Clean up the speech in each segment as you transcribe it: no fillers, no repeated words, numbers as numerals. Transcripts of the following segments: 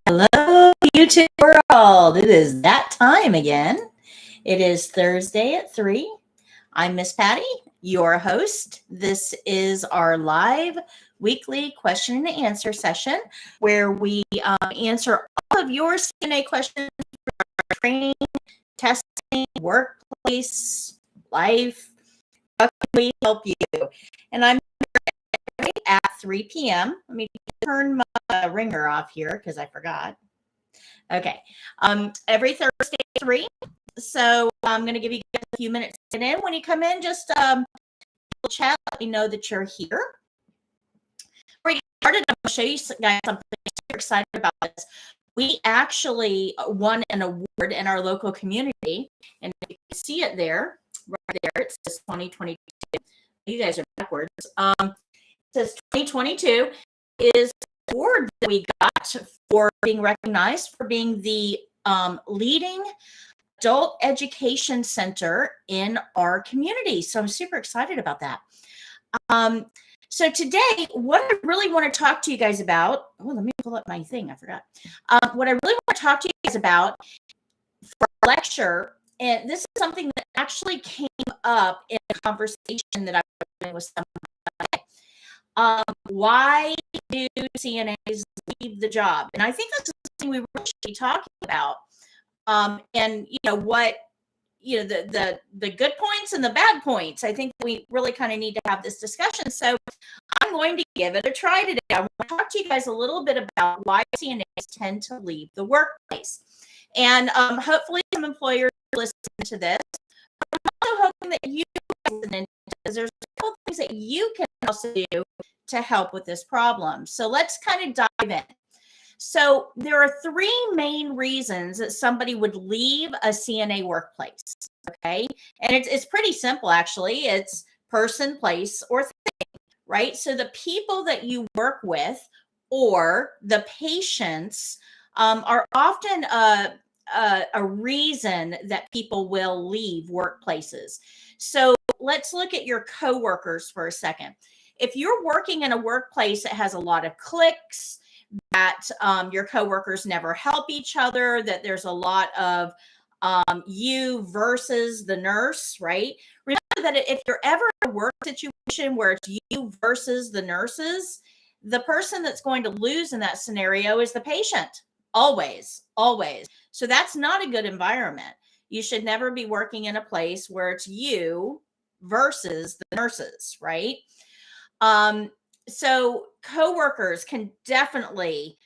Hello, YouTube world. It is that time again. It is Thursday at 3. I'm Miss Patty, your host. This is our live weekly question and answer session where we answer all of your CNA questions for training, testing, workplace, life. How can we help you? And I'm here at 3 p.m. Let me turn my ringer off here because I forgot. Okay. Every Thursday at 3. So I'm going to give you guys a few minutes to get in. When you come in, just chat. Let me know that you're here. Before we get started, I'm going to show you guys something. I'm super excited about this. We actually won an award in our local community, and you can see it there, right there. It says 2022. You guys are backwards. It says 2022 is the award that we got for being recognized for being the leading adult education center in our community. So I'm super excited about that. So today, what I really want to talk to you guys about, let me pull up my thing, I forgot. What I really want to talk to you guys about for our lecture, and this is something that actually came up in a conversation that I was having with someone. Why do CNAs leave the job? And I think that's something we really should be talking about. And what the good points and the bad points. I think we really kind of need to have this discussion. So I'm going to give it a try today. I want to talk to you guys a little bit about why CNAs tend to leave the workplace. And hopefully some employers listen to this. I'm also hoping that you guys listen, because there's a couple things that you can also do to help with this problem. So let's kind of dive in. So there are 3 main reasons that somebody would leave a CNA workplace, okay? And it's pretty simple, actually. It's person, place, or thing, right? So the people that you work with or the patients are often a reason that people will leave workplaces. So let's look at your coworkers for a second. If you're working in a workplace that has a lot of cliques, that your coworkers never help each other, that there's a lot of you versus the nurse, right? Remember that if you're ever in a work situation where it's you versus the nurses, the person that's going to lose in that scenario is the patient. Always, always. So that's not a good environment. You should never be working in a place where it's you versus the nurses, right? So coworkers can definitely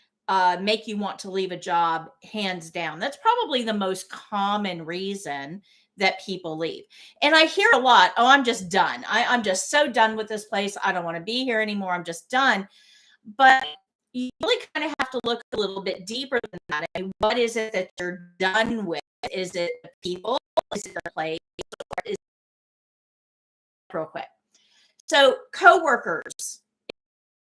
make you want to leave a job, hands down. That's probably the most common reason that people leave. And I hear a lot, oh, I'm just done. I'm just so done with this place. I don't want to be here anymore. I'm just done. But you really kind of have to look a little bit deeper than that. I mean, what is it that you're done with? Is it the people? Is it the place? Or is it real quick? So coworkers,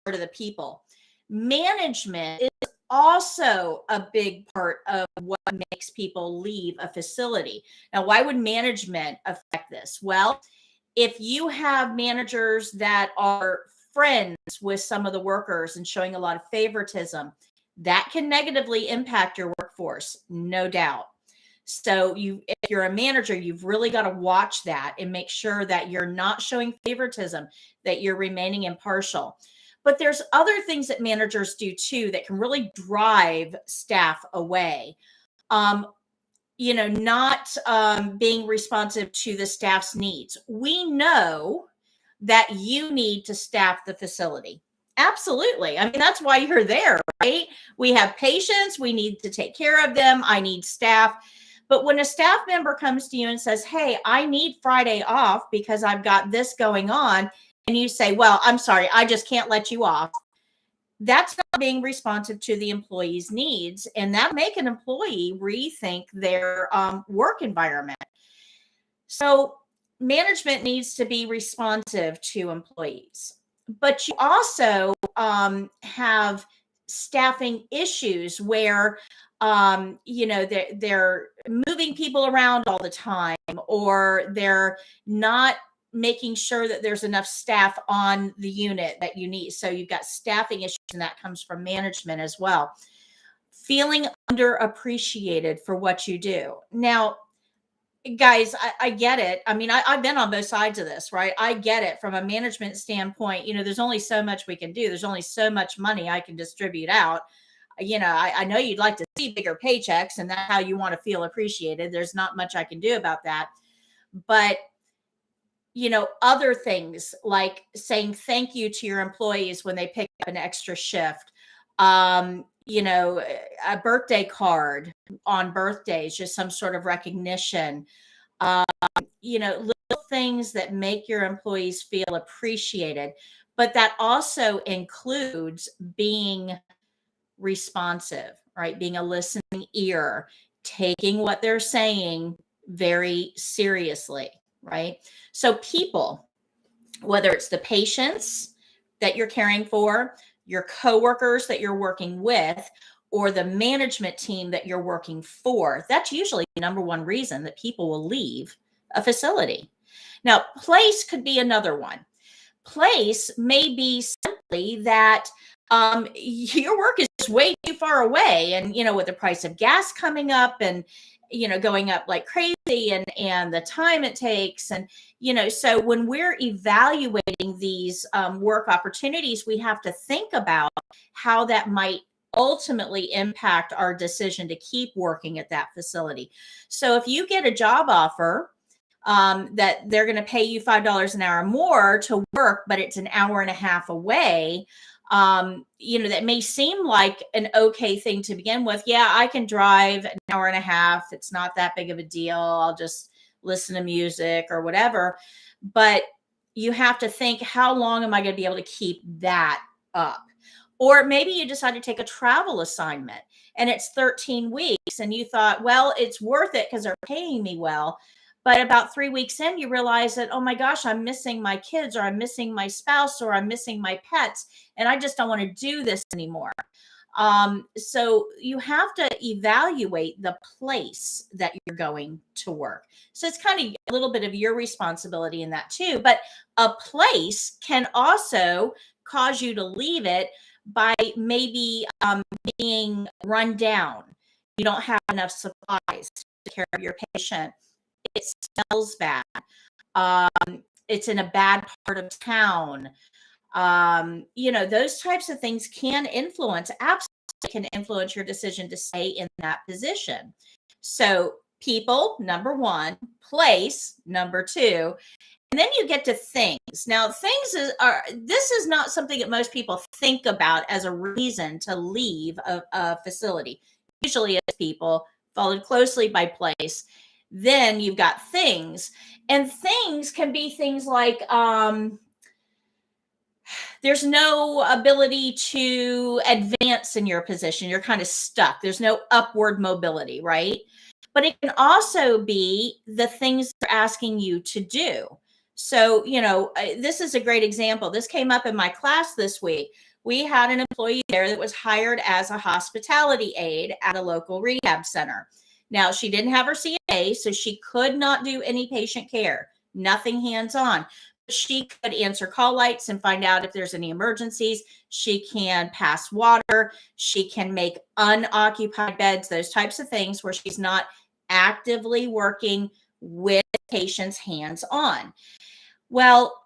part of the people. Management is also a big part of what makes people leave a facility. Now, why would management affect this? Well, if you have managers that are friends with some of the workers and showing a lot of favoritism, that can negatively impact your workforce, no doubt. So if you're a manager, you've really got to watch that and make sure that you're not showing favoritism, that you're remaining impartial. But there's other things that managers do too that can really drive staff away. Not being responsive to the staff's needs. We know that you need to staff the facility. Absolutely. I mean, that's why you're there, right? We have patients. We need to take care of them. I need staff. But when a staff member comes to you and says, hey, I need Friday off because I've got this going on, and you say, well, I'm sorry, I just can't let you off, that's not being responsive to the employee's needs. And that make an employee rethink their work environment. So management needs to be responsive to employees. But you also have staffing issues where they're moving people around all the time, or they're not making sure that there's enough staff on the unit that you need. So you've got staffing issues, and that comes from management as well. feeling underappreciated for what you do. Now, guys, I get it. I mean, I've been on both sides of this, right? I get it from a management standpoint. There's only so much we can do. There's only so much money I can distribute out. I know you'd like to see bigger paychecks, and that's how you want to feel appreciated. There's not much I can do about that. But other things like saying thank you to your employees when they pick up an extra shift, a birthday card on birthdays, just some sort of recognition, little things that make your employees feel appreciated. But that also includes being responsive, right? Being a listening ear, taking what they're saying very seriously, right? So people, whether it's the patients that you're caring for, your coworkers that you're working with, or the management team that you're working for, that's usually the number one reason that people will leave a facility. Now, place could be another one. Place may be simply that your work is just way too far away, and with the price of gas coming up and going up like crazy, and the time it takes, and so when we're evaluating these work opportunities, we have to think about how that might ultimately impact our decision to keep working at that facility. So if you get a job offer that they're going to pay you $5 an hour more to work, but it's an hour and a half away, that may seem like an okay thing to begin with. Yeah, I can drive an hour and a half. It's not that big of a deal. I'll just listen to music or whatever. But you have to think, how long am I going to be able to keep that up? Or maybe you decide to take a travel assignment and it's 13 weeks and you thought, well, it's worth it because they're paying me well. But about 3 weeks in, you realize that, oh my gosh, I'm missing my kids, or I'm missing my spouse, or I'm missing my pets, and I just don't want to do this anymore. So you have to evaluate the place that you're going to work. So it's kind of a little bit of your responsibility in that too. But a place can also cause you to leave it by maybe being run down. You don't have enough supplies to take care of your patient. It smells bad. It's in a bad part of town. Those types of things can absolutely can influence your decision to stay in that position. So people, number one, place, number two, and then you get to things. Now, this is not something that most people think about as a reason to leave a facility. Usually it's people, followed closely by place. Then you've got things, and things can be things like there's no ability to advance in your position. You're kind of stuck. There's no upward mobility, right? But it can also be the things they're asking you to do. So, this is a great example. This came up in my class this week. We had an employee there that was hired as a hospitality aide at a local rehab center. Now, she didn't have her CNA, so she could not do any patient care, nothing hands-on. She could answer call lights and find out if there's any emergencies. She can pass water. She can make unoccupied beds, those types of things where she's not actively working with patients hands-on. Well,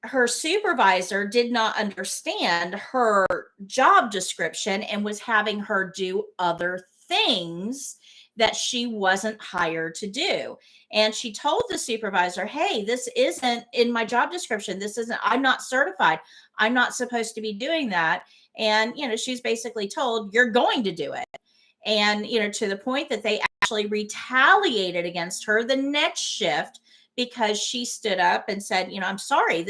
her supervisor did not understand her job description and was having her do other things that she wasn't hired to do. And she told the supervisor, hey, this isn't in my job description. I'm not certified. I'm not supposed to be doing that. And, she's basically told, you're going to do it. And, to the point that they actually retaliated against her the next shift because she stood up and said, I'm sorry,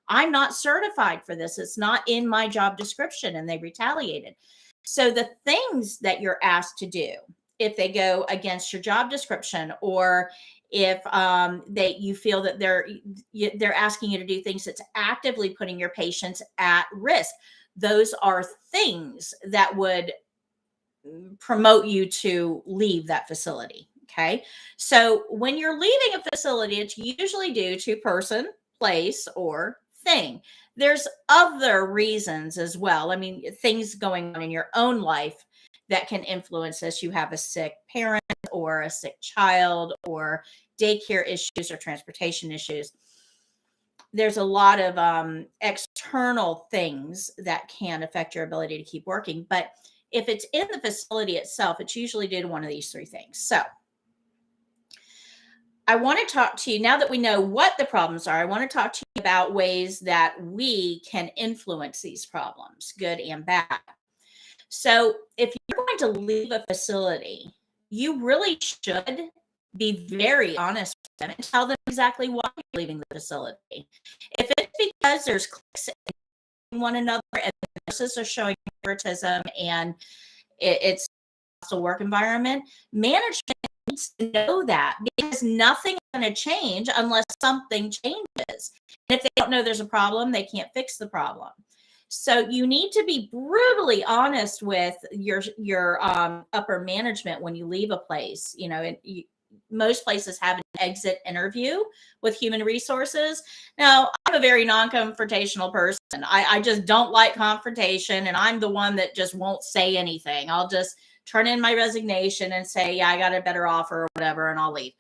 I'm not certified for this. It's not in my job description. And they retaliated. So the things that you're asked to do, if they go against your job description, or if you feel that they're asking you to do things that's actively putting your patients at risk, those are things that would promote you to leave that facility. Okay. So when you're leaving a facility, it's usually due to person, place, or thing. There's other reasons as well. I mean, things going on in your own life that can influence this. You have a sick parent or a sick child or daycare issues or transportation issues. There's a lot of external things that can affect your ability to keep working. But if it's in the facility itself, it's usually due to one of these three things. So I want to talk to you now that we know what the problems are. I want to talk to you about ways that we can influence these problems, good and bad. So if you're going to leave a facility, you really should be very honest with them and tell them exactly why you're leaving the facility. If it's because there's cliques in one another and the nurses are showing favoritism and it's a hostile work environment, management needs to know that, because nothing's going to change unless something changes. And if they don't know there's a problem, they can't fix the problem. So you need to be brutally honest with your upper management when you leave a place. You know, most places have an exit interview with human resources. Now, I'm a very non-confrontational person. I just don't like confrontation, and I'm the one that just won't say anything. I'll just turn in my resignation and say, yeah, I got a better offer or whatever, and I'll leave.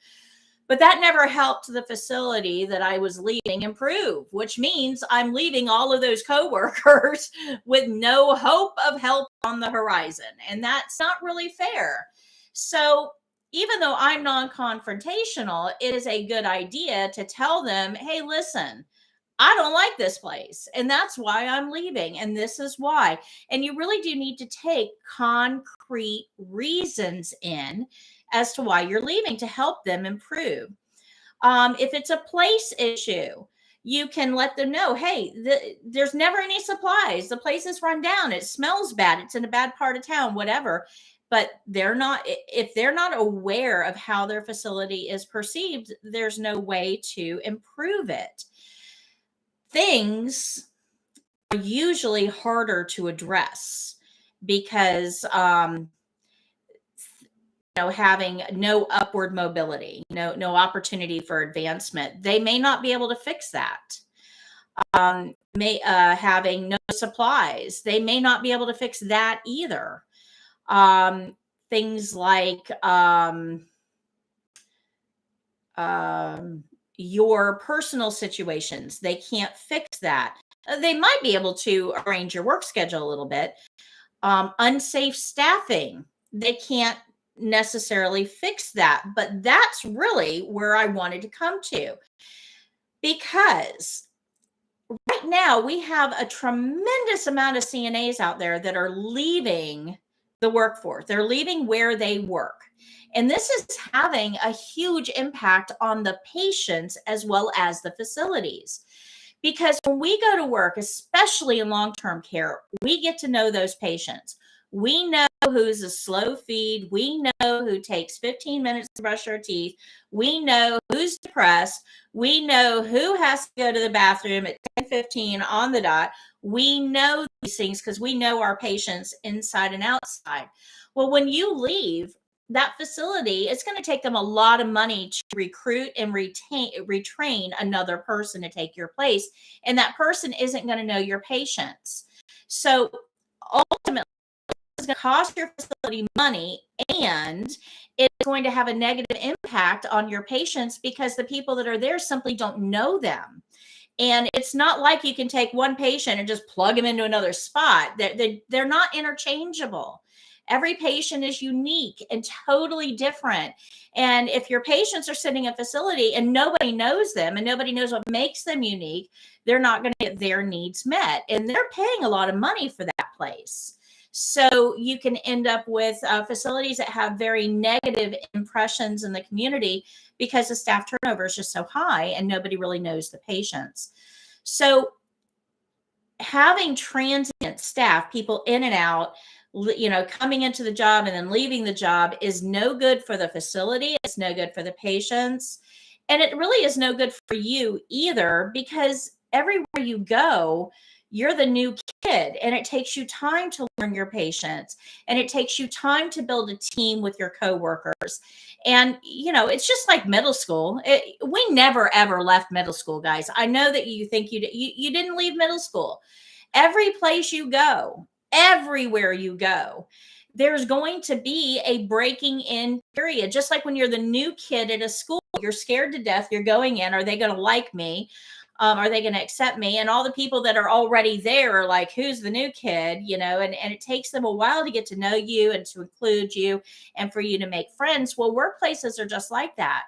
But that never helped the facility that I was leaving improve, which means I'm leaving all of those coworkers with no hope of help on the horizon. And that's not really fair. So even though I'm non-confrontational, it is a good idea to tell them, hey, listen, I don't like this place, and that's why I'm leaving, and this is why. And you really do need to take concrete reasons in as to why you're leaving to help them improve. If it's a place issue, you can let them know, hey, there's never any supplies. The place is run down. It smells bad. It's in a bad part of town, whatever. But if they're not aware of how their facility is perceived, there's no way to improve it. Things are usually harder to address because having no upward mobility, no opportunity for advancement, they may not be able to fix that. Having no supplies, they may not be able to fix that either. Things like your personal situations, they can't fix that. They might be able to arrange your work schedule a little bit. Unsafe staffing, they can't necessarily fix that. But that's really where I wanted to come to, because right now we have a tremendous amount of CNAs out there that are leaving the workforce. They're leaving where they work. And this is having a huge impact on the patients as well as the facilities. Because when we go to work, especially in long-term care, we get to know those patients. We know who's a slow feed. We know who takes 15 minutes to brush their teeth. We know who's depressed. We know who has to go to the bathroom at 10:15 on the dot. We know these things because we know our patients inside and outside. Well, when you leave that facility, it's going to take them a lot of money to recruit and retrain another person to take your place. And that person isn't going to know your patients. So ultimately, it's going to cost your facility money, and it's going to have a negative impact on your patients because the people that are there simply don't know them. And it's not like you can take one patient and just plug them into another spot. They're not interchangeable. Every patient is unique and totally different. And if your patients are sitting in a facility and nobody knows them and nobody knows what makes them unique, they're not going to get their needs met. And they're paying a lot of money for that place. So you can end up with facilities that have very negative impressions in the community because the staff turnover is just so high and nobody really knows the patients. So having transient staff, people in and out, coming into the job and then leaving the job, is no good for the facility. It's no good for the patients. And it really is no good for you either, because everywhere you go, you're the new kid, and it takes you time to learn your patients, and it takes you time to build a team with your coworkers. And, it's just like middle school. We never, ever left middle school, guys. I know that you think you didn't leave middle school. Every place you go, everywhere you go, there's going to be a breaking in period. Just like when you're the new kid at a school, you're scared to death. You're going in. Are they going to like me? Are they going to accept me? And all the people that are already there are like, who's the new kid? And it takes them a while to get to know you and to include you and for you to make friends. Well, workplaces are just like that.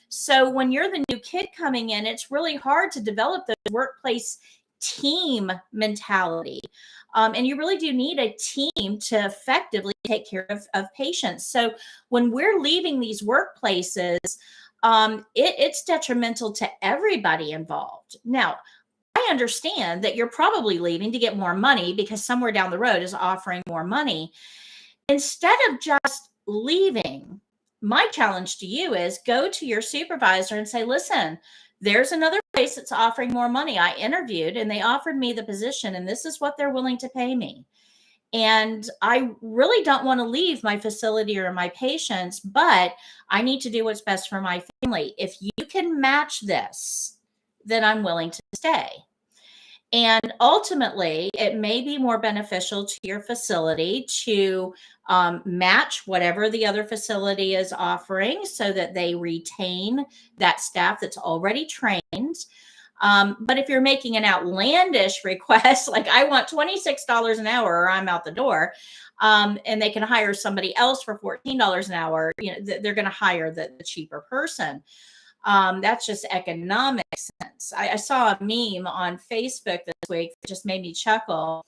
So when you're the new kid coming in, it's really hard to develop the workplace team mentality. And you really do need a team to effectively take care of patients. So when we're leaving these workplaces, it's detrimental to everybody involved. Now, I understand that you're probably leaving to get more money because somewhere down the road is offering more money. Instead of just leaving, my challenge to you is go to your supervisor and say, listen, there's another place that's offering more money. I interviewed and they offered me the position, and this is what they're willing to pay me. And I really don't want to leave my facility or my patients, but I need to do what's best for my family. If you can match this, then I'm willing to stay. And ultimately, it may be more beneficial to your facility to match whatever the other facility is offering so that they retain that staff that's already trained. But if you're making an outlandish request, like I want $26 an hour or I'm out the door, and they can hire somebody else for $14 an hour, they're going to hire the cheaper person. That's just economic sense. I saw a meme on Facebook this week that just made me chuckle.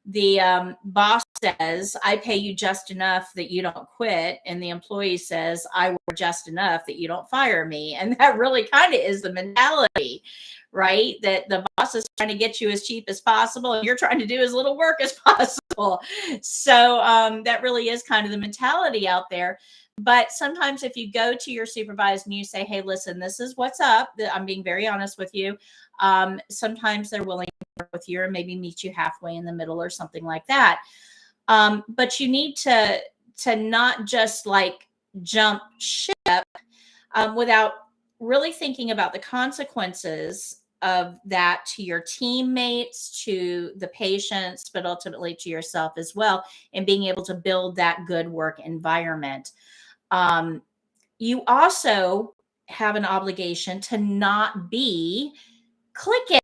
The boss says, I pay you just enough that you don't quit. And the employee says, I work just enough that you don't fire me. And that really kind of is the mentality, right? That the boss is trying to get you as cheap as possible and you're trying to do as little work as possible. So that really is kind of the mentality out there. But sometimes if you go to your supervisor and you say, hey, listen, this is what's up. I'm being very honest with you. Sometimes they're willing to work with you or maybe meet you halfway in the middle or something like that. But you need to not just like jump ship without really thinking about the consequences of that to your teammates, to the patients, but ultimately to yourself as well, and being able to build that good work environment. You also have an obligation to not be cliquish.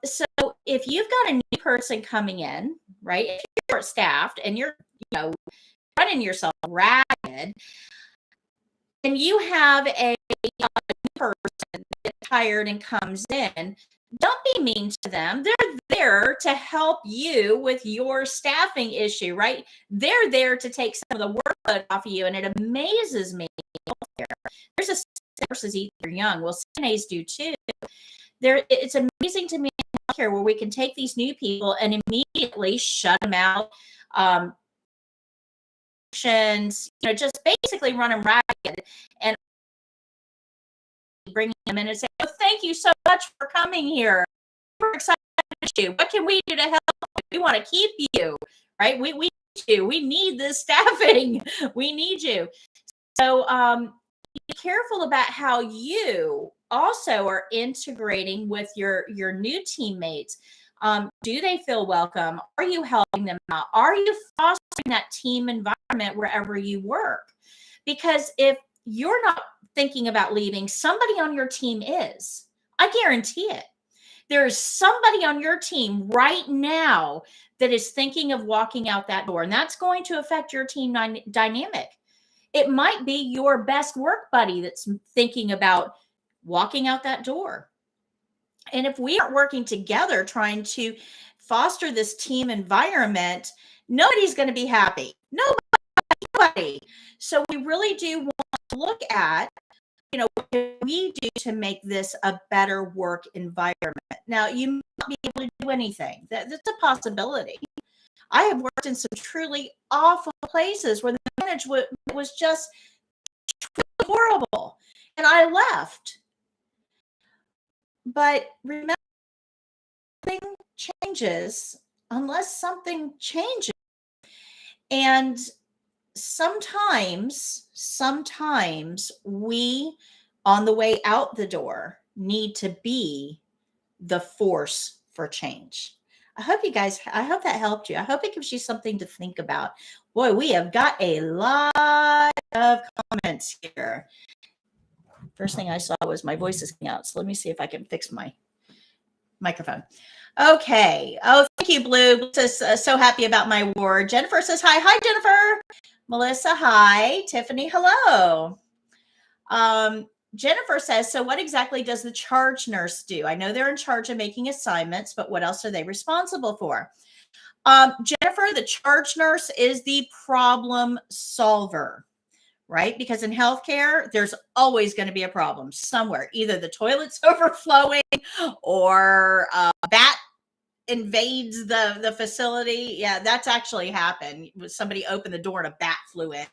So if you've got a new person coming in, right, if you're short staffed and you're, running yourself ragged, and you have a new person that's tired and comes in, don't be mean to them. They're there to help you with your staffing issue, right? They're there to take some of the workload off of you. And it amazes me. There's a nurses eat their young. Well, CNAs do too. It's amazing to me in healthcare where we can take these new people and immediately shut them out. Just basically run them ragged and bring them in and say, oh, thank you so much for coming here. We're excited about you. What can we do to help? We want to keep you, right? We need you. We need this staffing. We need you. So be careful about how you also are integrating with your new teammates. Do they feel welcome? Are you helping them out? Are you fostering that team environment wherever you work? Because if you're not thinking about leaving, somebody on your team is. I guarantee it. There is somebody on your team right now that is thinking of walking out that door, and that's going to affect your team dynamic. It might be your best work buddy that's thinking about walking out that door. And if we aren't working together trying to foster this team environment, nobody's going to be happy. Nobody. So we really do want to look at, what can we do to make this a better work environment? Now, you might not be able to do anything. That's a possibility. I have worked in some truly awful places where the management was just horrible, and I left. But remember, nothing changes unless something changes. And sometimes we, on the way out the door, need to be the force for change. I hope that helped you. I hope it gives you something to think about. Boy, we have got a lot of comments here. First thing I saw was my voice is coming out. So let me see if I can fix my microphone. Okay. Oh, thank you, Blue. Blue says, so happy about my award. Jennifer says, hi. Hi, Jennifer. Melissa, hi. Tiffany, hello. Jennifer says, so what exactly does the charge nurse do? I know they're in charge of making assignments, but what else are they responsible for? Jennifer, the charge nurse is the problem solver, right? Because in healthcare, there's always going to be a problem somewhere. Either the toilet's overflowing or a bat invades the facility. Yeah, that's actually happened. Somebody opened the door and a bat flew in.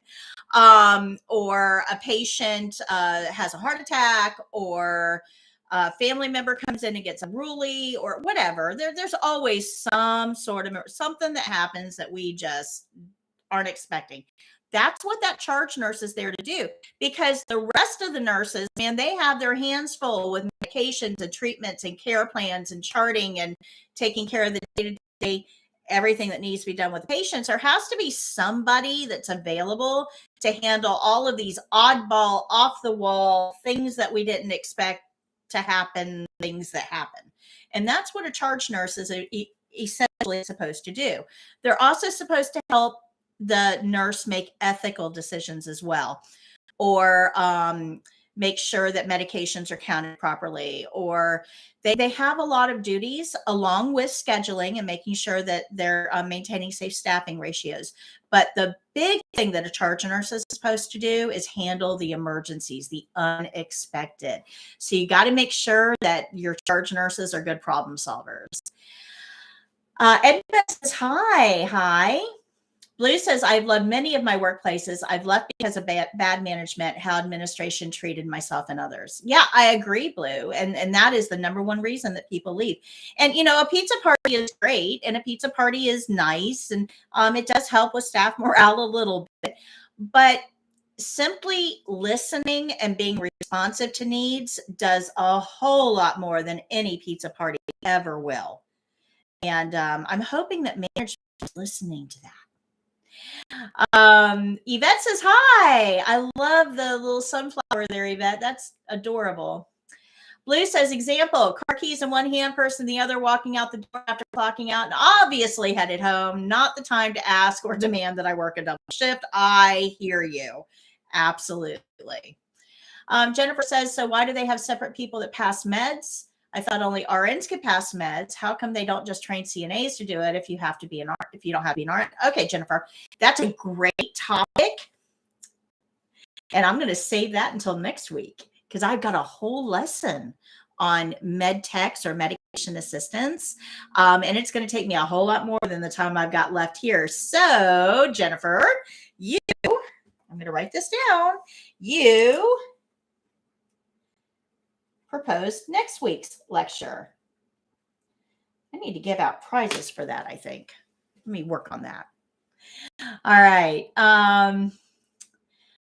Or a patient has a heart attack, or a family member comes in and gets unruly, or whatever. There's always some sort of something that happens that we just aren't expecting. That's what that charge nurse is there to do, because the rest of the nurses, man, they have their hands full with medications and treatments and care plans and charting and taking care of the day-to-day everything that needs to be done with the patients. There has to be somebody that's available to handle all of these oddball, off the wall things that we didn't expect to happen, things that happen. And that's what a charge nurse is essentially supposed to do. They're also supposed to help the nurse make ethical decisions as well, or make sure that medications are counted properly, or they have a lot of duties along with scheduling and making sure that they're maintaining safe staffing ratios. But the big thing that a charge nurse is supposed to do is handle the emergencies, the unexpected. So you got to make sure that your charge nurses are good problem solvers. Ed says, hi. Blue says, I've loved many of my workplaces. I've left because of bad management, how administration treated myself and others. Yeah, I agree, Blue. And that is the number one reason that people leave. And, a pizza party is great, and a pizza party is nice, and it does help with staff morale a little bit. But simply listening and being responsive to needs does a whole lot more than any pizza party ever will. And I'm hoping that management is listening to that. Yvette says, hi. I love the little sunflower there, Yvette. That's adorable. Blue says, example, car keys in one hand, person in the other, walking out the door after clocking out and obviously headed home. Not the time to ask or demand that I work a double shift. I hear you. Absolutely. Jennifer says, so why do they have separate people that pass meds? I thought only RNs could pass meds. How come they don't just train CNAs to do it if you have to be an RN, if you don't have to be an RN? Okay, Jennifer, that's a great topic. And I'm going to save that until next week, because I've got a whole lesson on med techs or medication assistants. And it's going to take me a whole lot more than the time I've got left here. So, Jennifer, I'm going to write this down. You proposed next week's lecture. I need to give out prizes for that, I think. Let me work on that. All right.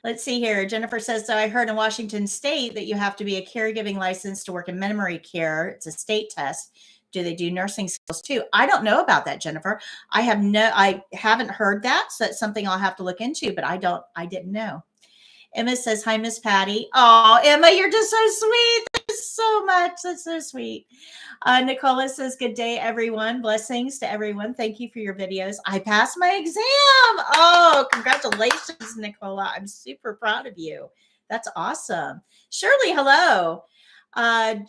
Let's see here. Jennifer says, so I heard in Washington State that you have to be a caregiving license to work in memory care. It's a state test. Do they do nursing skills too? I don't know about that, Jennifer. I haven't heard that. So that's something I'll have to look into, but I didn't know. Emma says, hi, Miss Patty. Oh, Emma, you're just so sweet. Thanks so much. That's so sweet. Nicola says, good day, everyone. Blessings to everyone. Thank you for your videos. I passed my exam. Oh, congratulations, Nicola. I'm super proud of you. That's awesome. Shirley, hello.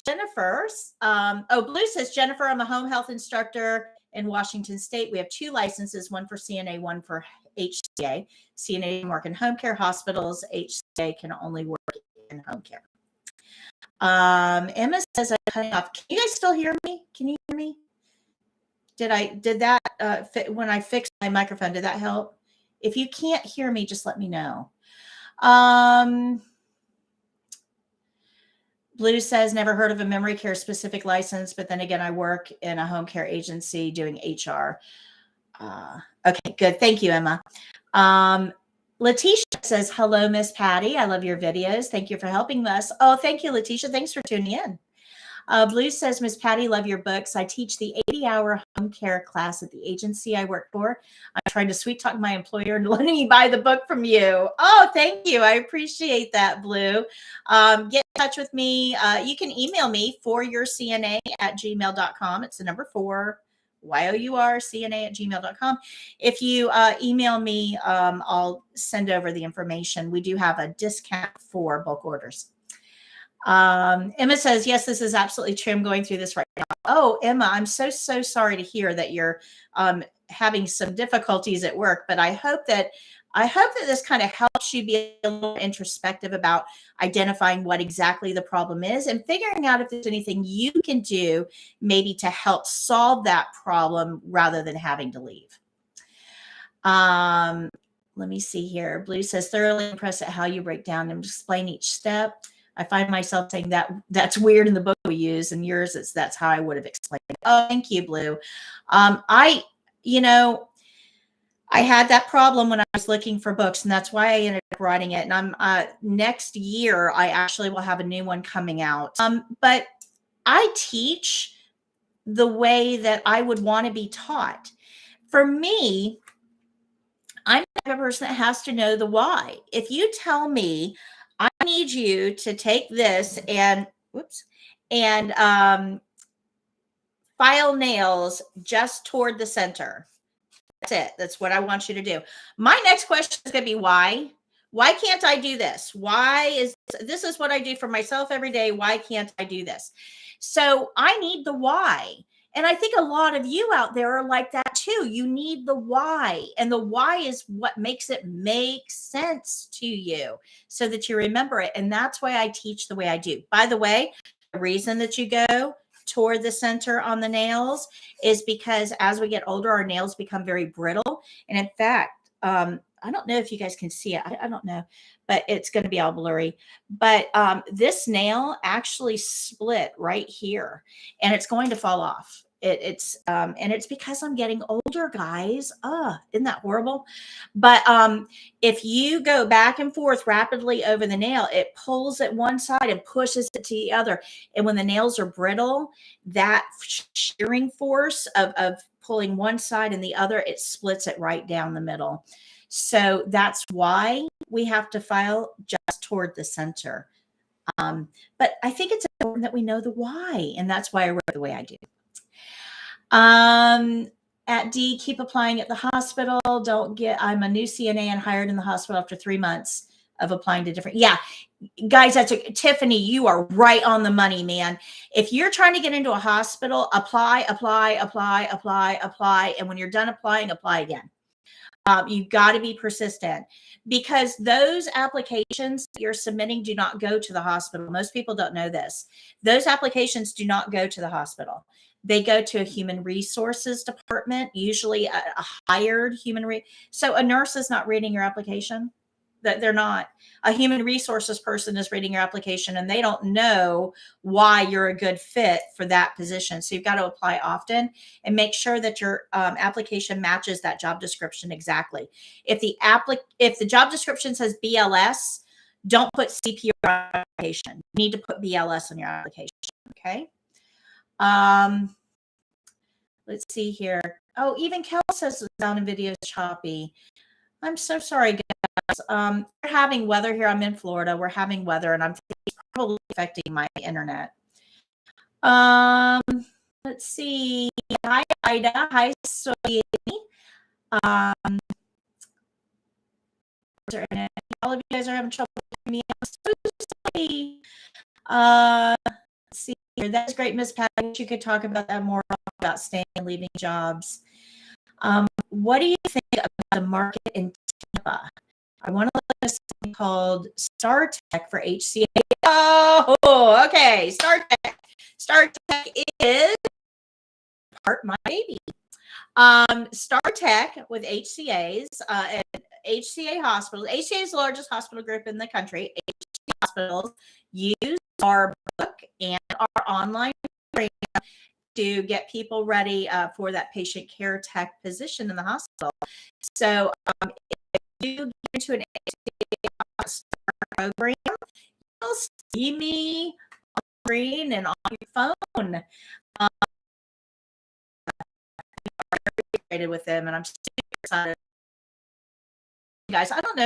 Jennifer. Blue says, Jennifer, I'm a home health instructor in Washington State. We have 2 licenses, one for CNA, one for HCA. CNA can work in home care hospitals. HCA can only work in home care. Emma says, I'm cutting off. Can you guys still hear me? Can you hear me? Did that when I fixed my microphone, did that help? If you can't hear me, just let me know. Blue says, never heard of a memory care specific license, but then again, I work in a home care agency doing HR. Okay, good. Thank you, Emma. Letitia says, hello, Miss Patty. I love your videos. Thank you for helping us. Oh, thank you, Letitia. Thanks for tuning in. Blue says, Miss Patty, love your books. I teach the 80-hour home care class at the agency I work for. I'm trying to sweet talk my employer and letting me buy the book from you. Oh, thank you. I appreciate that, Blue. Get in touch with me. You can email me foryourcna@gmail.com. It's the number 4. yourcna@gmail.com. If you email me, I'll send over the information. We do have a discount for bulk orders. Emma says, yes, this is absolutely true. I'm going through this right now. Oh, Emma, I'm so sorry to hear that you're having some difficulties at work, but I hope that this kind of helps you be a little introspective about identifying what exactly the problem is and figuring out if there's anything you can do maybe to help solve that problem rather than having to leave. Let me see here. Blue says, thoroughly impressed at how you break down and explain each step. I find myself saying that's weird in the book we use, and yours that's how I would have explained it. Oh, thank you, Blue. I had that problem when I was looking for books, and that's why I ended up writing it. And I'm next year I actually will have a new one coming out. But I teach the way that I would want to be taught. For me, I'm the type of person that has to know the why. If you tell me I need you to take this and file nails just toward the center. That's it. That's what I want you to do. My next question is going to be why? Why can't I do this? This is what I do for myself every day. Why can't I do this? So I need the why. And I think a lot of you out there are like that too. You need the why. And the why is what makes it make sense to you so that you remember it. And that's why I teach the way I do. By the way, the reason that you go toward the center on the nails is because as we get older, our nails become very brittle. And in fact, I don't know if you guys can see it. I don't know, but it's going to be all blurry. But this nail actually split right here, and it's going to fall off. And it's because I'm getting older, guys. Isn't that horrible? But if you go back and forth rapidly over the nail, it pulls at one side and pushes it to the other. And when the nails are brittle, that shearing force of pulling one side and the other, it splits it right down the middle. So that's why we have to file just toward the center. But I think it's important that we know the why, and that's why I wrote the way I do. At D, keep applying at the hospital. I'm a new CNA and hired in the hospital after 3 months of applying to different. Yeah, guys, Tiffany, you are right on the money, man. If you're trying to get into a hospital, apply. And when you're done applying, apply again. You've got to be persistent because those applications that you're submitting do not go to the hospital. Most people don't know this. Those applications do not go to the hospital. They go to a human resources department, usually a hired So a nurse is not reading your application. That they're not. A human resources person is reading your application and they don't know why you're a good fit for that position. So you've got to apply often and make sure that your application matches that job description exactly. If the job description says BLS, don't put CPR on your application. You need to put BLS on your application. Okay. Let's see here. Oh, even Kel says the sound and video is choppy. I'm so sorry, guys. We're having weather here. I'm in Florida. We're having weather, and I'm thinking it's probably affecting my internet. Let's see. Hi, Ida. Hi, Soyeni. All of you guys are having trouble hearing me. I'm so sorry. Let's see here. That's great, Miss Patty. You could talk about that more about staying and leaving jobs. What do you think about the market in Tampa? I want to look at something called StarTech for HCA. Oh, okay. StarTech is part my baby. StarTech with HCAs and HCA hospitals. HCA is the largest hospital group in the country. HCA hospitals use our book and our online program to get people ready for that patient care tech position in the hospital. So if you get into an HCA program, you'll see me screen and on your phone. With them, and I'm super excited. Guys, I don't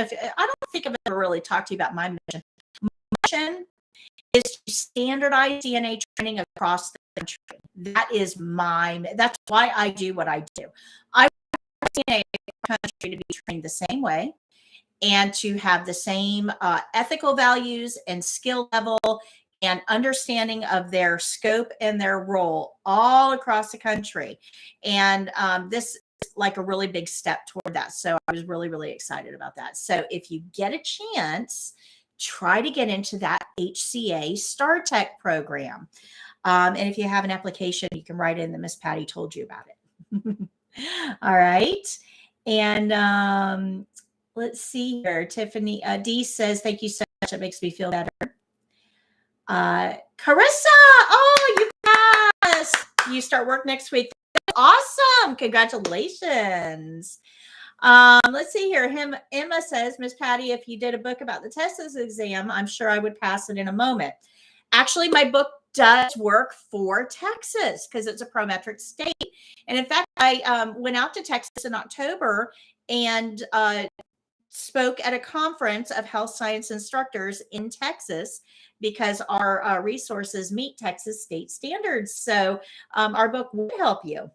think I've ever really talked to you about my mission. My mission is to standardize CNA training across the country. That's why I do what I do. I want CNA country to be trained the same way and to have the same ethical values and skill level and understanding of their scope and their role all across the country. And this is like a really big step toward that. So I was really, really excited about that. So if you get a chance, try to get into that HCA Star Tech program. And if you have an application, you can write in that Miss Patty told you about it. All right. And let's see here. Tiffany D says, thank you so much. It makes me feel better. Carissa, oh, you passed. You start work next week. Awesome. Congratulations. Let's see here. Emma says, Miss Patty, if you did a book about the Texas exam, I'm sure I would pass it in a moment. Actually, my book does work for Texas because it's a Prometric state. And in fact, I went out to Texas in October and spoke at a conference of health science instructors in Texas because our resources meet Texas state standards. So our book will help you.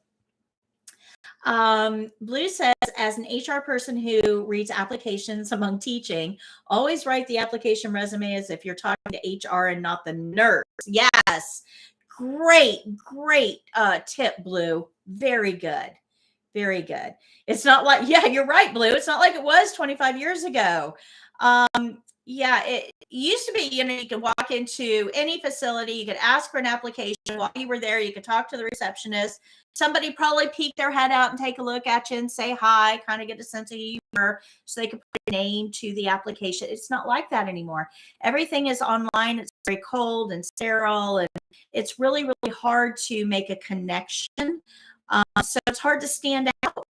Blue says, as an HR person who reads applications among teaching, always write the application resume as if you're talking to HR and not the nurse. Yes. Great tip, Blue. Very good. Very good. It's not like, yeah, you're right, Blue. It's not like it was 25 years ago. Yeah, it used to be, you could walk into any facility, you could ask for an application while you were there, you could talk to the receptionist. Somebody probably peek their head out and take a look at you and say hi, kind of get a sense of who you were so they could put a name to the application. It's not like that anymore. Everything is online. It's very cold and sterile, and it's really, really hard to make a connection. So it's hard to stand out.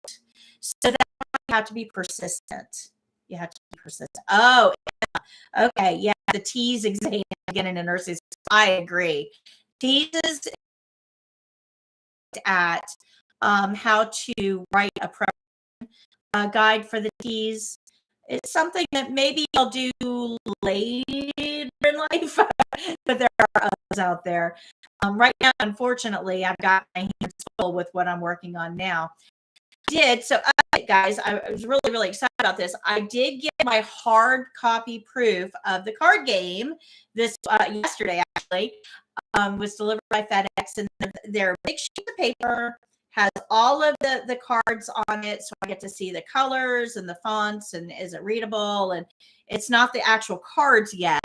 So that's why you have to be persistent. You have to be persistent. Oh, yeah. Okay. Yeah. The TEAS exam again in a nursing school. I agree. TEAS at how to write a prep guide for the TEAS. It's something that maybe I'll do later in life, but there are others out there. Right now, unfortunately, I've got my hands full with what I'm working on now. Guys, I was really, really excited about this. I did get my hard copy proof of the card game this yesterday, actually. Was delivered by FedEx, and their big sheet of paper has all of the cards on it, so I get to see the colors and the fonts and is it readable, and it's not the actual cards yet.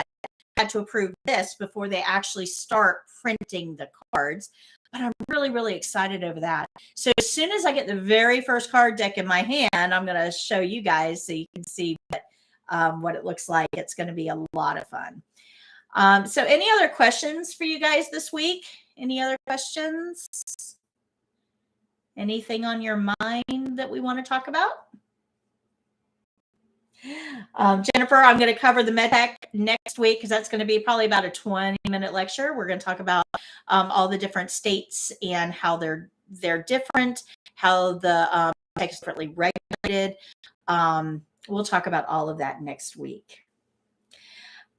I had to approve this before they actually start printing the cards, but I'm really, really excited over that. So as soon as I get the very first card deck in my hand, I'm going to show you guys so you can see what it looks like. It's going to be a lot of fun. So any other questions for you guys this week? Any other questions? Anything on your mind that we want to talk about? Jennifer, I'm going to cover the MedTech next week because that's going to be probably about a 20-minute lecture. We're going to talk about all the different states and how they're different, how the tech is differently regulated. We'll talk about all of that next week.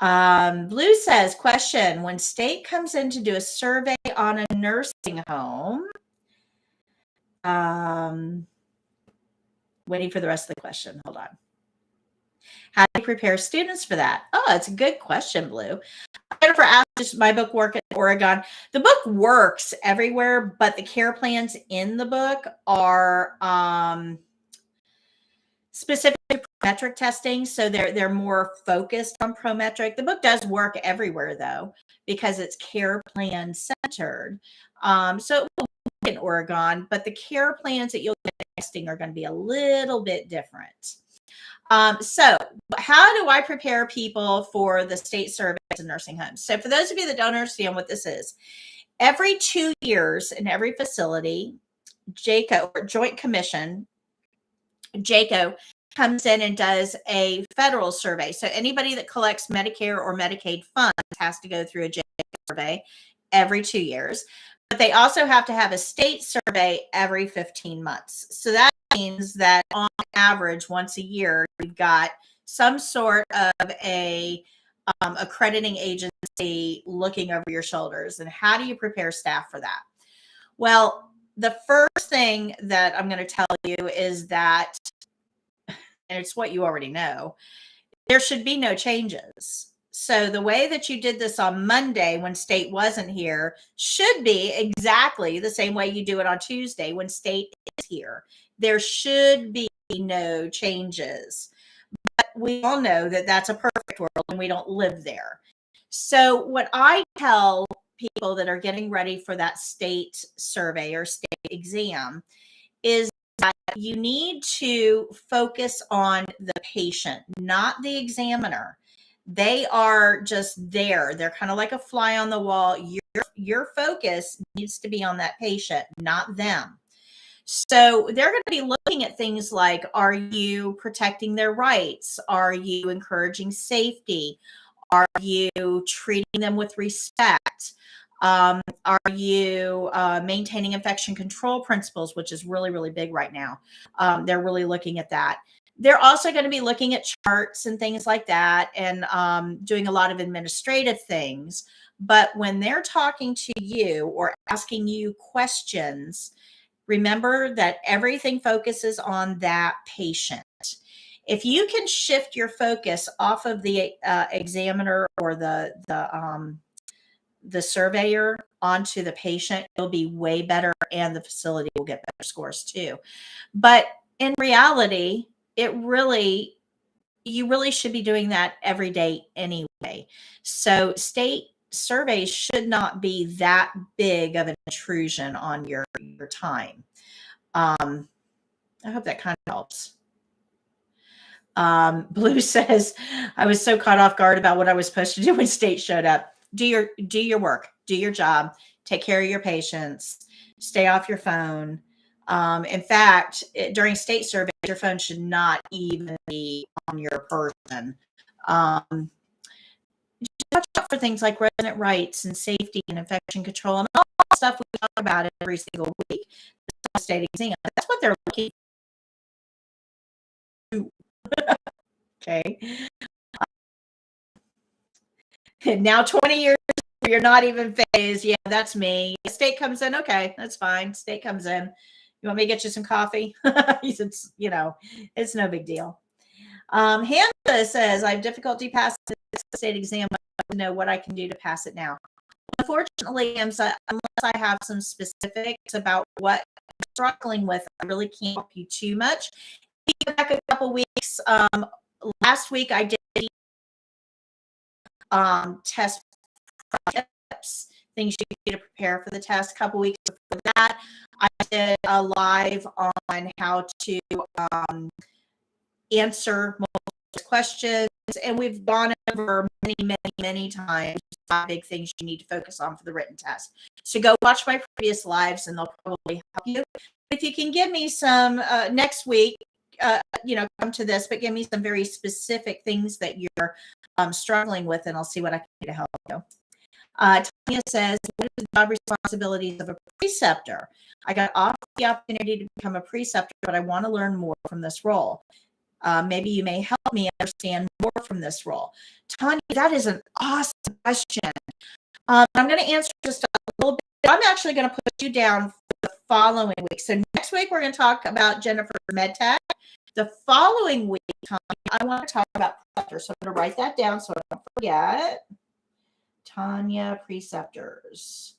Blue says, question, when state comes in to do a survey on a nursing home, waiting for the rest of the question. Hold on. How do you prepare students for that? Oh, that's a good question, Blue. Jennifer asked, does my book work in Oregon? The book works everywhere, but the care plans in the book are specific to Prometric testing, so they're more focused on Prometric. The book does work everywhere, though, because it's care plan centered. So it will work in Oregon, but the care plans that you'll get testing are going to be a little bit different. So how do I prepare people for the state surveys in nursing homes? So for those of you that don't understand what this is, every 2 years in every facility, JACO, or Joint Commission, JACO, comes in and does a federal survey. So anybody that collects Medicare or Medicaid funds has to go through a JACO survey every 2 years, but they also have to have a state survey every 15 months. So that means that on average, once a year, you've got some sort of a accrediting agency looking over your shoulders. And how do you prepare staff for that? Well, the first thing that I'm going to tell you is that, and it's what you already know, there should be no changes. So the way that you did this on Monday when state wasn't here should be exactly the same way you do it on Tuesday when state is here. There should be no changes. But we all know that that's a perfect world and we don't live there. So what I tell people that are getting ready for that state survey or state exam is that you need to focus on the patient, not the examiner. They are just there. They're kind of like a fly on the wall. Your focus needs to be on that patient, not them. So they're going to be looking at things like, are you protecting their rights? Are you encouraging safety? Are you treating them with respect? Are you maintaining infection control principles, which is really, really big right now? They're really looking at that. They're also going to be looking at charts and things like that and doing a lot of administrative things. But when they're talking to you or asking you questions, remember that everything focuses on that patient. If you can shift your focus off of the examiner or the surveyor onto the patient, it'll be way better, and the facility will get better scores too. But in reality, you really should be doing that every day anyway. So state surveys should not be that big of an intrusion on your time. I hope that kind of helps. Blue says, I was so caught off guard about what I was supposed to do when state showed up. Do your work, do your job, take care of your patients, stay off your phone. In fact, during state surveys, your phone should not even be on your person. Watch out for things like resident rights and safety and infection control and all the stuff we talk about every single week. State exam. That's what they're looking to. Okay. Now 20 years, you're not even phased. Yeah, that's me. State comes in. Okay, that's fine. State comes in. You want me to get you some coffee? He said, it's no big deal. Hamza says, I have difficulty passing the state exam. I want to know what I can do to pass it now. Unfortunately, Hamza, unless I have some specifics about what I'm struggling with, I really can't help you too much. Go back a couple weeks. Last week, I did test tips, things you do to prepare for the test. A couple weeks before that, I did a live on how to answer multiple questions, and we've gone over many times 5 big things you need to focus on for the written test. So go watch my previous lives, and they'll probably help you. If you can give me some next week, come to this, but give me some very specific things that you're struggling with, and I'll see what I can do to help you. Tanya says, what are the job responsibilities of a preceptor? I got offered the opportunity to become a preceptor, but I want to learn more from this role. Maybe you may help me understand more from this role. Tanya, that is an awesome question. I'm going to answer just a little bit. I'm actually going to put you down for the following week. So next week, we're going to talk about Jennifer MedTech. The following week, Tanya, I want to talk about preceptors. So I'm going to write that down so I don't forget. Tanya, preceptors.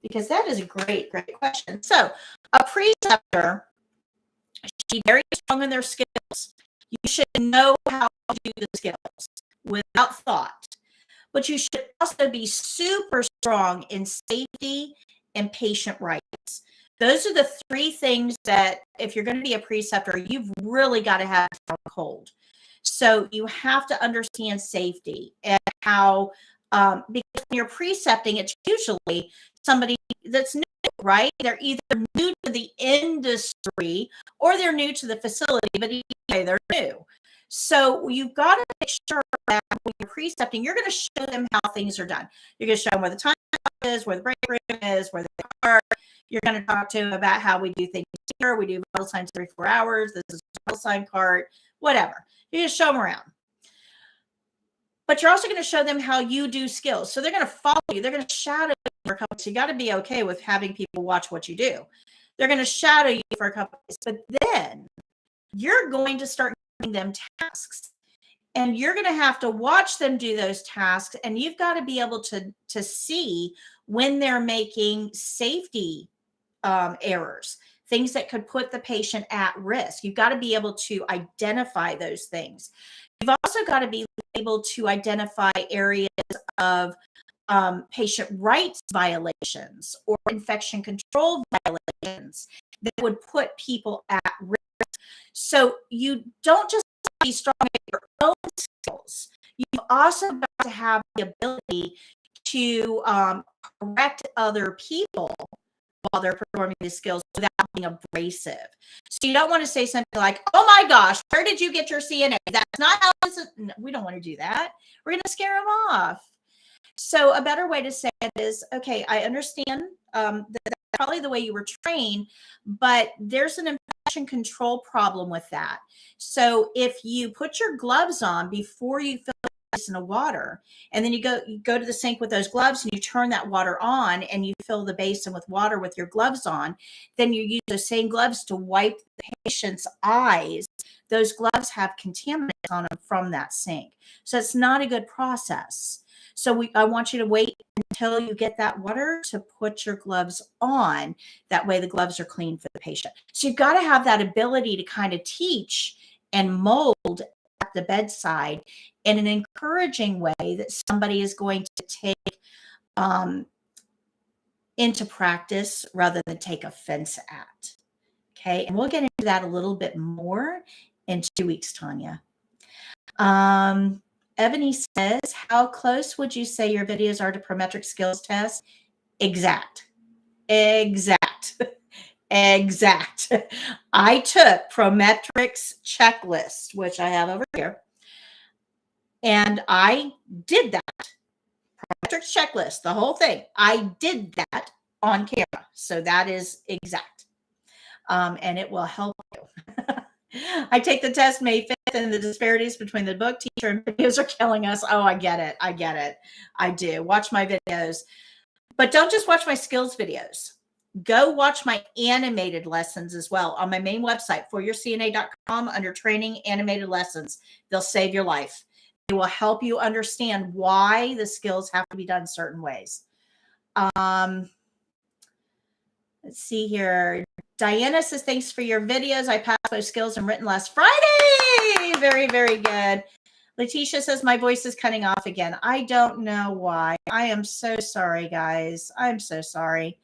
Because that is a great question. So a preceptor should be very strong in their skills. You should know how to do the skills without thought. But you should also be super strong in safety and patient rights. Those are the 3 things that if you're going to be a preceptor, you've really got to have down cold. So you have to understand safety and how, because when you're precepting, it's usually somebody that's new, right? They're either new to the industry or they're new to the facility, but either way, they're new. So you've got to make sure that when you're precepting, you're going to show them how things are done. You're going to show them where the time is, where the break room is, where they are. You're going to talk to them about how we do things here. We do vital signs every 4 hours. This is a vital sign cart, whatever. You just show them around. But you're also going to show them how you do skills. So they're going to follow you. They're going to shadow you for a couple. So you got to be okay with having people watch what you do. They're going to shadow you for a couple days. But then you're going to start giving them tasks. And you're going to have to watch them do those tasks. And you've got to be able to see when they're making safety errors, things that could put the patient at risk. You've got to be able to identify those things. You've also got to be able to identify areas of patient rights violations or infection control violations that would put people at risk. So you don't just be strong at your own skills. You've also got to have the ability to correct other people while they're performing these skills without being abrasive. So you don't want to say something like, oh my gosh, where did you get your CNA? That's not how this is. No, we don't want to do that. We're going to scare them off. So a better way to say it is, okay, I understand that's probably the way you were trained, but there's an infection control problem with that. So if you put your gloves on before you fill the basin of water, and then you go to the sink with those gloves and you turn that water on and you fill the basin with water with your gloves on, then you use those same gloves to wipe the patient's eyes. Those gloves have contaminants on them from that sink. So it's not a good process. So I want you to wait until you get that water to put your gloves on. That way the gloves are clean for the patient. So you've got to have that ability to kind of teach and mold at the bedside in an encouraging way that somebody is going to take into practice rather than take offense at. Okay. And we'll get into that a little bit more in 2 weeks, Tanya. Ebony says, how close would you say your videos are to Prometric skills test? Exact. I took Prometric's checklist, which I have over here, and I did that. Prometric's checklist, the whole thing. I did that on camera. So that is exact. And it will help you. I take the test May 5th, and the disparities between the book, teacher, and videos are killing us. Oh, I get it. I do. Watch my videos. But don't just watch my skills videos. Go watch my animated lessons as well on my main website, foryourcna.com, under training, animated lessons. They'll save your life. They will help you understand why the skills have to be done certain ways. Let's see here. Diana says, thanks for your videos. I passed those skills and written last Friday. Very, very good. Letitia says, my voice is cutting off again. I don't know why. I am so sorry, guys. I'm so sorry.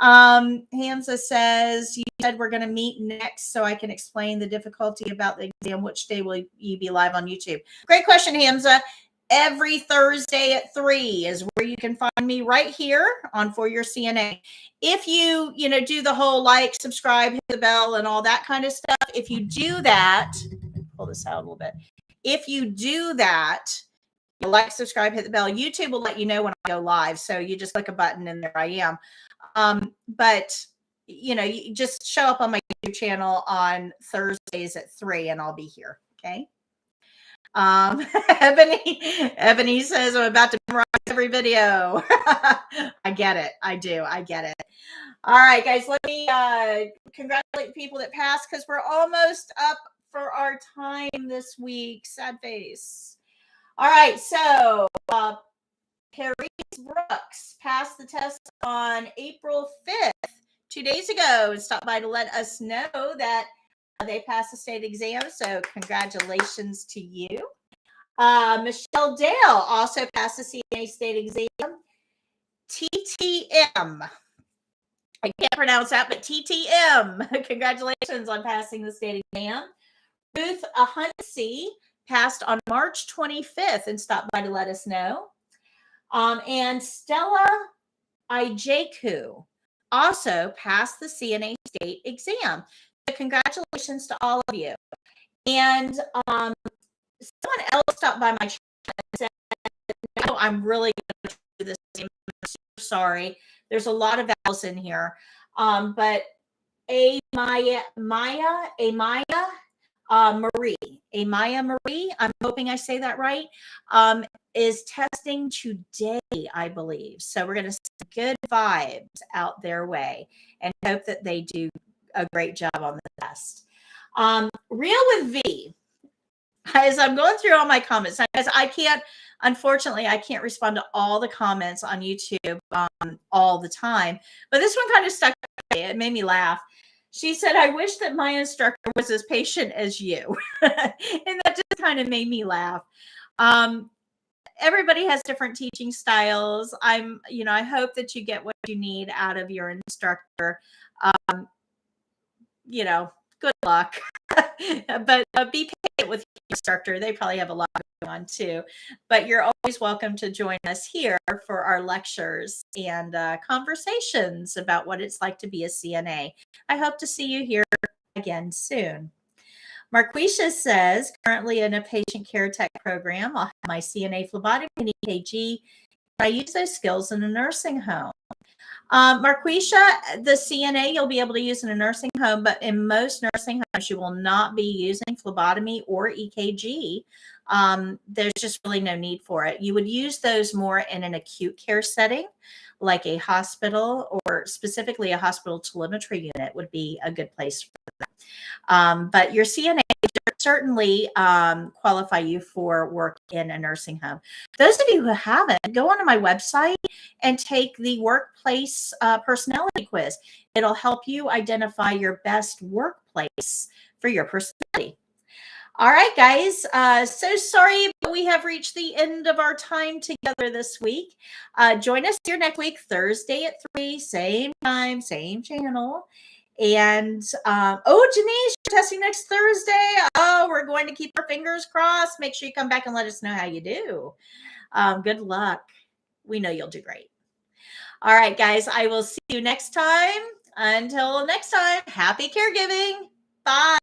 Hamza says, you said we're going to meet next so I can explain the difficulty about the exam. Which day will you be live on YouTube? Great question, Hamza. Every Thursday at 3 is where you can find me, right here on For Your CNA. If you do the whole like, subscribe, hit the bell, and all that kind of stuff, if you do that, pull this out a little bit. If you do that, you like, subscribe, hit the bell, YouTube will let you know when I go live. So you just click a button and there I am. But you just show up on my YouTube channel on Thursdays at 3 and I'll be here. Okay. Ebony says, I'm about to memorize every video. I get it. I do. I get it. All right, guys, let me congratulate people that passed, because we're almost up for our time this week. Sad face. All right, so Paris Brooks passed the test on April 5th, 2 days ago, and stopped by to let us know that they passed the state exam. So congratulations to you. Michelle Dale also passed the CNA state exam. TTM. I can't pronounce that, but TTM. Congratulations on passing the state exam. Ruth Ahunsey passed on March 25th and stopped by to let us know. And Stella Ijeku also passed the CNA state exam. So congratulations to all of you. And someone else stopped by my channel and said, no, I'm really going to do this. I'm so sorry. There's a lot of vowels in here. But Amaya Marie, I'm hoping I say that right, is testing today, I believe. So we're going to send good vibes out their way and hope that they do a great job on the test. Real with V. As I'm going through all my comments, guys, unfortunately, I can't respond to all the comments on YouTube all the time, but this one kind of stuck. It made me laugh. She said, I wish that my instructor was as patient as you. And that just kind of made me laugh. Everybody has different teaching styles. I hope that you get what you need out of your instructor. Good luck. but be patient with your instructor. They probably have a lot going on too. But you're always welcome to join us here for our lectures and conversations about what it's like to be a CNA. I hope to see you here again soon. Marquisha says, currently in a patient care tech program, I'll have my CNA phlebotomy and EKG. I use those skills in a nursing home. Marquisha, the CNA you'll be able to use in a nursing home, but in most nursing homes, you will not be using phlebotomy or EKG. There's just really no need for it. You would use those more in an acute care setting, like a hospital, or specifically a hospital telemetry unit would be a good place for that. But your CNA certainly qualify you for work in a nursing home. Those of you who haven't, go onto my website and take the workplace personality quiz. It'll help you identify your best workplace for your personality. All right, guys. So sorry, but we have reached the end of our time together this week. Join us here next week, Thursday at 3, same time, same channel. And Janice, you're testing next Thursday. Oh, we're going to keep our fingers crossed. Make sure you come back and let us know how you do. Good luck. We know you'll do great. All right, guys, I will see you next time. Until next time, happy caregiving. Bye.